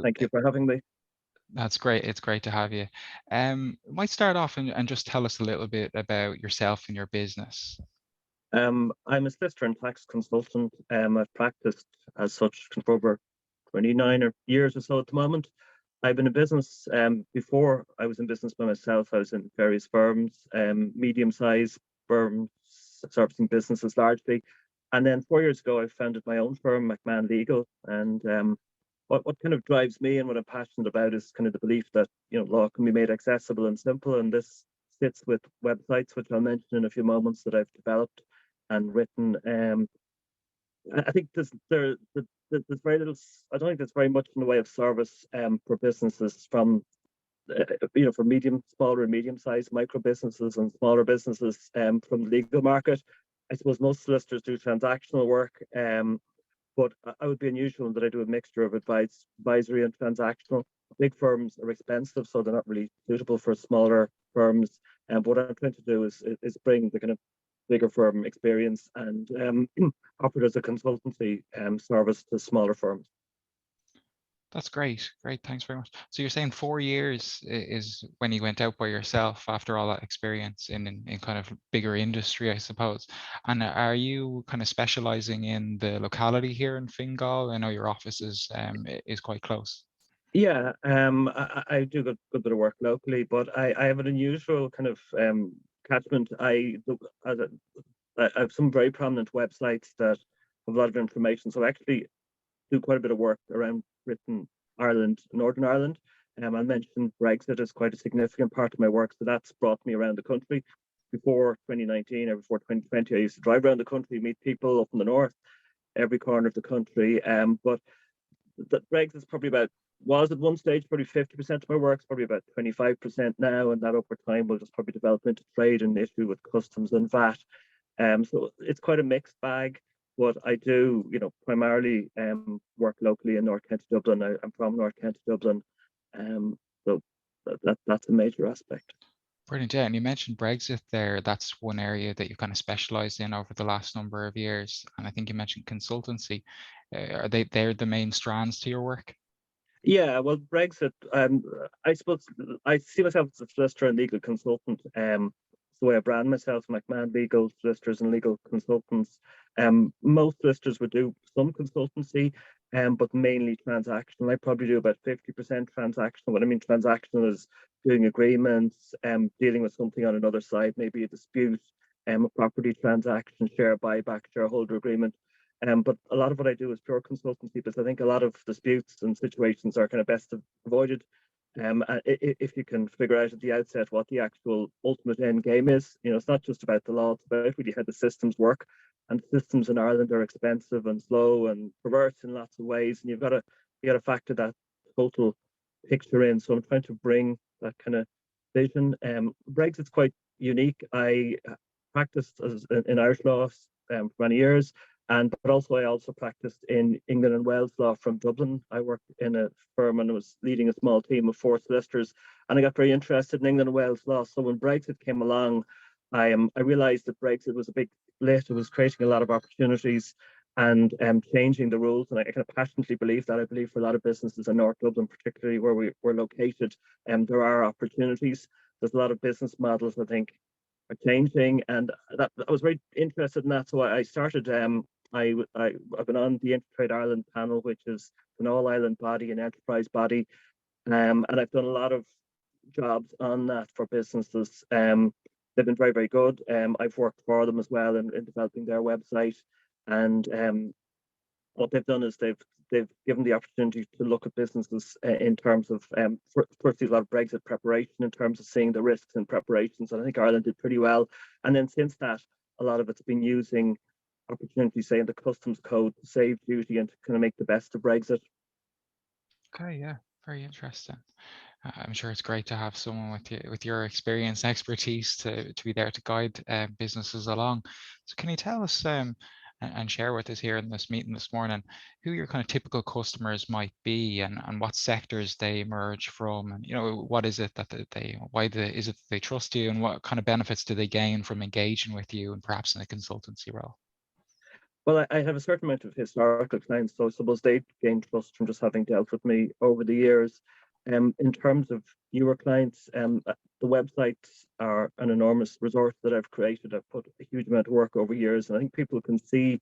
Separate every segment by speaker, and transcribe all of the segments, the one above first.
Speaker 1: Thank you for having me.
Speaker 2: That's great. It's great to have you. Might start off and just tell us a little bit about yourself and your business.
Speaker 1: I'm a solicitor and tax consultant. I've practiced as such for over 29 years or so at the moment. I've been in business before I was in business by myself. I was in various firms, medium-sized firms, servicing businesses largely. And then 4 years ago, I founded my own firm, McMahon Legal. And what kind of drives me and what I'm passionate about is kind of the belief that law can be made accessible and simple. And this sits with websites, which I'll mention in a few moments, that I've developed and written. I think there's very little. I don't think there's very much in the way of service for businesses from for smaller and medium-sized micro businesses and smaller businesses from the legal market. I suppose most solicitors do transactional work, but I would be unusual in that I do a mixture of advisory and transactional. Big firms are expensive, so they're not really suitable for smaller firms. And what I'm trying to do is bring the kind of bigger firm experience and offer it as a consultancy service to smaller firms.
Speaker 2: That's great. Great. Thanks very much. So you're saying 4 years is when you went out by yourself after all that experience in kind of bigger industry, I suppose. And are you kind of specializing in the locality here in Fingal? I know your office is quite close.
Speaker 1: Yeah, I do a good bit of work locally, but I have an unusual kind of catchment. I have some very prominent websites that have a lot of information. So I actually do quite a bit of work around Britain, Ireland, Northern Ireland. I mentioned Brexit as quite a significant part of my work, so that's brought me around the country. Before 2019 or before 2020, I used to drive around the country, meet people up in the north, every corner of the country. But the Brexit's probably was at one stage probably 50% of my work, it's probably about 25% now, and that over time will just probably develop into trade and issue with customs and VAT. So it's quite a mixed bag. But I do, primarily work locally in North County Dublin. I'm from North County Dublin, so that's a major aspect.
Speaker 2: Brilliant. Yeah, and you mentioned Brexit there. That's one area that you've kind of specialized in over the last number of years. And I think you mentioned consultancy. They're the main strands to your work?
Speaker 1: Yeah, well, Brexit, I suppose I see myself as a solicitor and legal consultant. The way I brand myself, McMahon Legal solicitors and legal consultants. Most solicitors would do some consultancy, but mainly transactional. I probably do about 50% transactional. What I mean transactional is doing agreements, dealing with something on another side, maybe a dispute, a property transaction, share buyback, shareholder agreement. But a lot of what I do is pure consultancy, because I think a lot of disputes and situations are kind of best avoided. If you can figure out at the outset what the actual ultimate end game is, it's not just about the law, it's about really how the systems work. And systems in Ireland are expensive and slow and perverse in lots of ways, and you got to factor that total picture in. So I'm trying to bring that kind of vision. Brexit's quite unique. I practiced in Irish law for many years. But also I also practiced in England and Wales law from Dublin. I worked in a firm and I was leading a small team of 4 solicitors, and I got very interested in England and Wales law. So when Brexit came along, I realised that Brexit was a big split. It was creating a lot of opportunities and changing the rules. And I kind of passionately believe that. I believe for a lot of businesses in North Dublin, particularly where we're located, there are opportunities. There's a lot of business models, I think, are changing, and that I was very interested in that. So I started. I've been on the Intertrade Ireland panel, which is an all-island body, an enterprise body, and I've done a lot of jobs on that for businesses. They've been very, very good. I've worked for them as well in developing their website, and what they've done is they've given the opportunity to look at businesses in terms of firstly a lot of Brexit preparation, in terms of seeing the risks and preparations. And I think Ireland did pretty well. And then since that, a lot of it's been using opportunities, say in the customs code, to save duty and to kind of make the best of Brexit.
Speaker 2: Okay, yeah, very interesting. I'm sure it's great to have someone with your experience and expertise to be there to guide businesses along. So can you tell us and share with us here in this meeting this morning who your kind of typical customers might be, and what sectors they emerge from, and what is it that is it that they trust you, and what kind of benefits do they gain from engaging with you and perhaps in a consultancy role?
Speaker 1: Well, I have a certain amount of historical clients, so I suppose they've gained trust from just having dealt with me over the years. In terms of newer clients, the websites are an enormous resource that I've created. I've put a huge amount of work over years, and I think people can see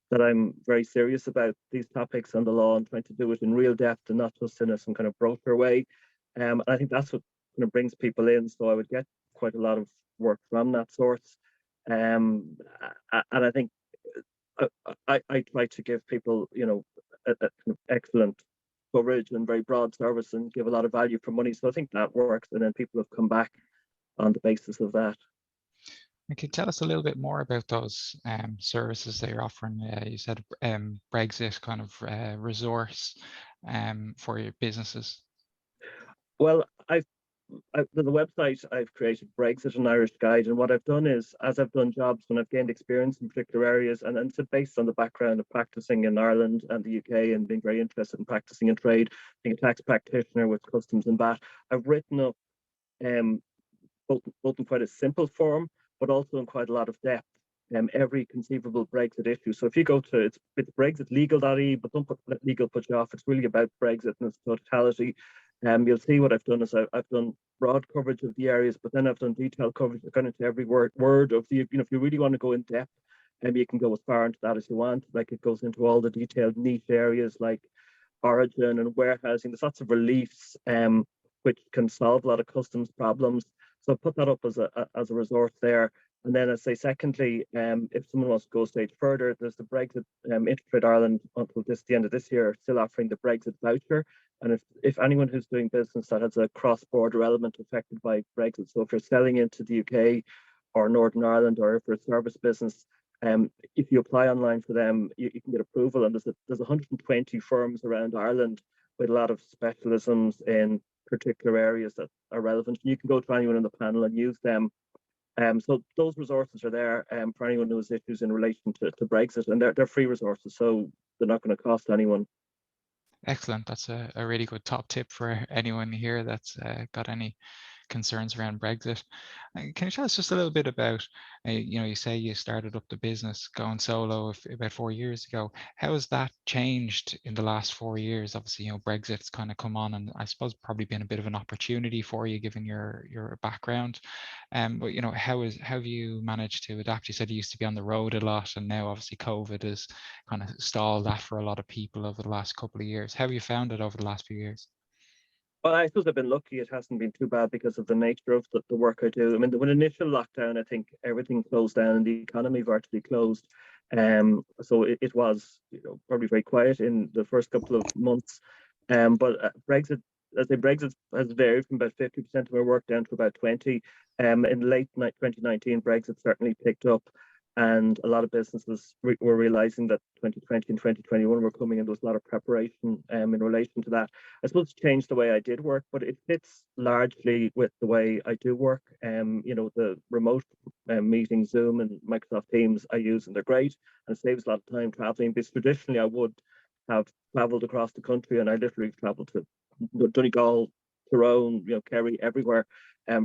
Speaker 1: that I'm very serious about these topics and the law and trying to do it in real depth and not just in some kind of broker way. And I think that's what kind of brings people in. So I would get quite a lot of work from that source. And I think I try to give people, a kind of excellent coverage and very broad service and give a lot of value for money. So I think that works. And then people have come back on the basis of that.
Speaker 2: And can you tell us a little bit more about those services that you're offering? You said Brexit kind of resource for your businesses.
Speaker 1: Well, the website I've created, Brexit, an Irish guide, and what I've done is, as I've done jobs when I've gained experience in particular areas, and it's based on the background of practicing in Ireland and the UK and being very interested in practicing in trade, being a tax practitioner with customs and VAT, I've written up both in quite a simple form, but also in quite a lot of depth. Every conceivable Brexit issue. So if you go to it's brexitlegal.ie, but don't let legal put you off. It's really about Brexit in its totality. You'll see what I've done is I've done broad coverage of the areas, but then I've done detailed coverage kind of to every word of the, if you really want to go in depth, you can go as far into that as you want. Like it goes into all the detailed niche areas like origin and warehousing. There's lots of reliefs which can solve a lot of customs problems. So put that up as a resource there. And then I say, secondly, if someone wants to go a stage further, there's the Brexit Intertrade Ireland until the end of this year, still offering the Brexit voucher. And if anyone who's doing business that has a cross-border element affected by Brexit, so if you're selling into the UK or Northern Ireland, or if you're a service business, if you apply online for them, you can get approval. And there's 120 firms around Ireland with a lot of specialisms in particular areas that are relevant. You can go to anyone on the panel and use them. So those resources are there for anyone who has issues in relation to Brexit, and they're free resources, so they're not going to cost anyone.
Speaker 2: Excellent. That's a really good top tip for anyone here that's got any concerns around Brexit. Can you tell us just a little bit about, you say you started up the business going solo about 4 years ago. How has that changed in the last 4 years? Obviously, Brexit's kind of come on, and I suppose probably been a bit of an opportunity for you given your background. But how have you managed to adapt? You said you used to be on the road a lot, and now obviously COVID has kind of stalled that for a lot of people over the last couple of years. How have you found it over the last few years?
Speaker 1: Well, I suppose I've been lucky. It hasn't been too bad because of the nature of the work I do. I mean, when initial lockdown, I think everything closed down and the economy virtually closed. So it was, probably very quiet in the first couple of months. But Brexit, Brexit has varied from about 50% of our work down to about 20. In late 2019, Brexit certainly picked up. And a lot of businesses were realizing that 2020 and 2021 were coming, and there was a lot of preparation in relation to that. I suppose it's changed the way I did work, but it fits largely with the way I do work. The remote meeting, Zoom and Microsoft Teams I use, and they're great, and it saves a lot of time traveling, because traditionally I would have traveled across the country, and I literally traveled to Donegal, Tyrone, Kerry, everywhere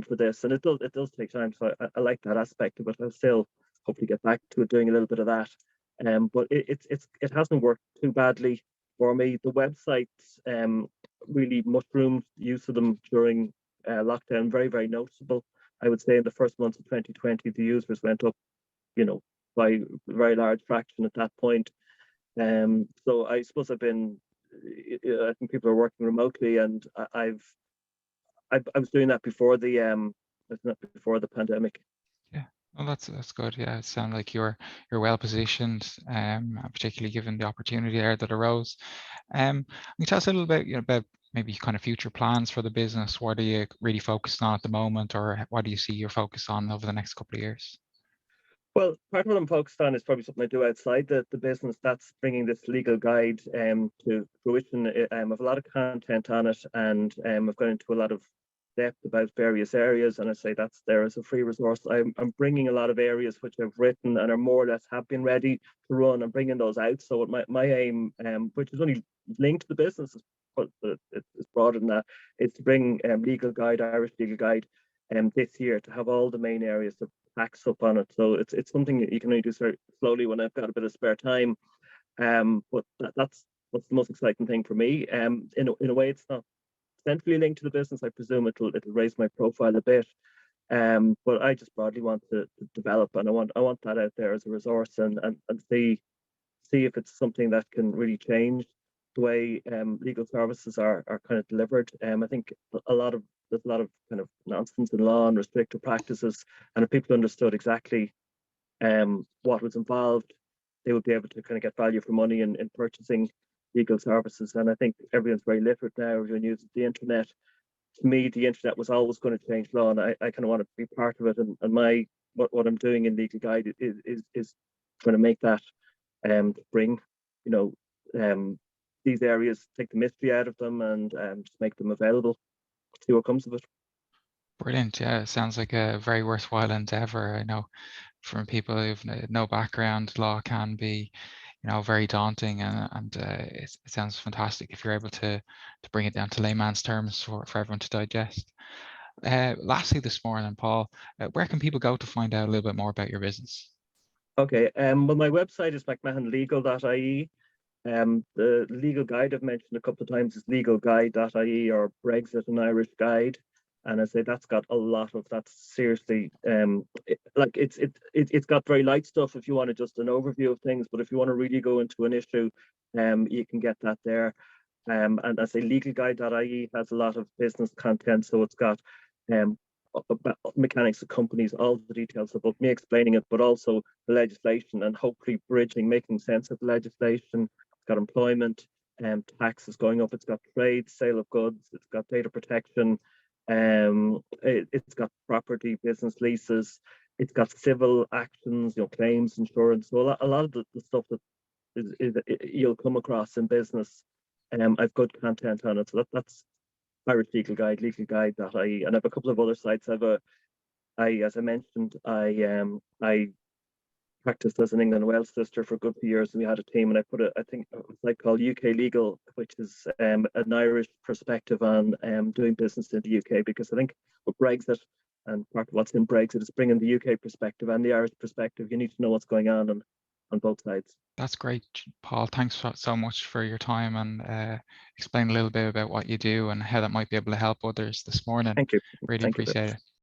Speaker 1: for this, and it does take time. So I like that aspect of it. I'll still hopefully get back to it, doing a little bit of that. But it hasn't worked too badly for me. The websites really mushroomed use of them during lockdown, very, very noticeable. I would say in the first months of 2020, the users went up, by a very large fraction at that point. So I suppose I think people are working remotely, and I was doing that before the pandemic.
Speaker 2: Yeah, well, that's good. Yeah, it sounds like you're well positioned, particularly given the opportunity there that arose. Can you tell us a little bit, about maybe kind of future plans for the business? What are you really focused on at the moment, or what do you see your focus on over the next couple of years?
Speaker 1: Well, part of what I'm focused on is probably something I do outside the business. That's bringing this legal guide to fruition. I have a lot of content on it, and I've gone into a lot of depth about various areas, and I say that's there as a free resource. I'm bringing a lot of areas which I've written and are more or less have been ready to run. I'm bringing those out. So my aim, which is only linked to the business, but it's broader than that, is to bring Irish legal guide this year to have all the main areas of tax up on it. So it's something that you can only do very slowly when I've got a bit of spare time. But that's what's the most exciting thing for me. In a way, it's not centrally linked to the business. I presume it'll raise my profile a bit. But I just broadly want to develop, and I want that out there as a resource, and see if it's something that can really change the way legal services are kind of delivered. I think there's a lot of kind of nonsense in law and restrictive practices, and if people understood exactly what was involved, they would be able to kind of get value for money in purchasing legal services. And I think everyone's very literate now. Everyone uses the internet. To me, the internet was always going to change law, and I kind of want to be part of it. And what I'm doing in Legal Guide is going to make that bring, these areas, take the mystery out of them, and just make them available. See what comes of it.
Speaker 2: Brilliant. Yeah, it sounds like a very worthwhile endeavor. I know from people who've no background, law can be, very daunting, and it sounds fantastic if you're able to bring it down to layman's terms for everyone to digest. Lastly, this morning, Paul, where can people go to find out a little bit more about your business?
Speaker 1: Okay. Well, my website is McMahonlegal.ie. The legal guide I've mentioned a couple of times is legalguide.ie, or Brexit, an Irish guide. And I say that's got a lot of, that's seriously, it's got very light stuff if you want just an overview of things, but if you want to really go into an issue, you can get that there. And I say legalguide.ie has a lot of business content, so it's got about mechanics of companies, all the details about me explaining it, but also the legislation and hopefully making sense of the legislation. It's got employment, taxes going up. It's got trade, sale of goods. It's got data protection. It's got property, business leases. It's got civil actions, claims, insurance. So a lot of the stuff that you'll come across in business, I've good content on it. So that's Irish Legal Guide, legalguide.ie, and I have a couple of other sites. As I mentioned, I practiced as an England and Wales solicitor for a good few years, and we had a team, and I put a site called UK Legal, which is an Irish perspective on doing business in the UK, because I think with Brexit, and part of what's in Brexit is bringing the UK perspective and the Irish perspective. You need to know what's going on both sides.
Speaker 2: That's great, Paul. Thanks so much for your time and explain a little bit about what you do and how that might be able to help others this morning.
Speaker 1: Thank you.
Speaker 2: Really appreciate it.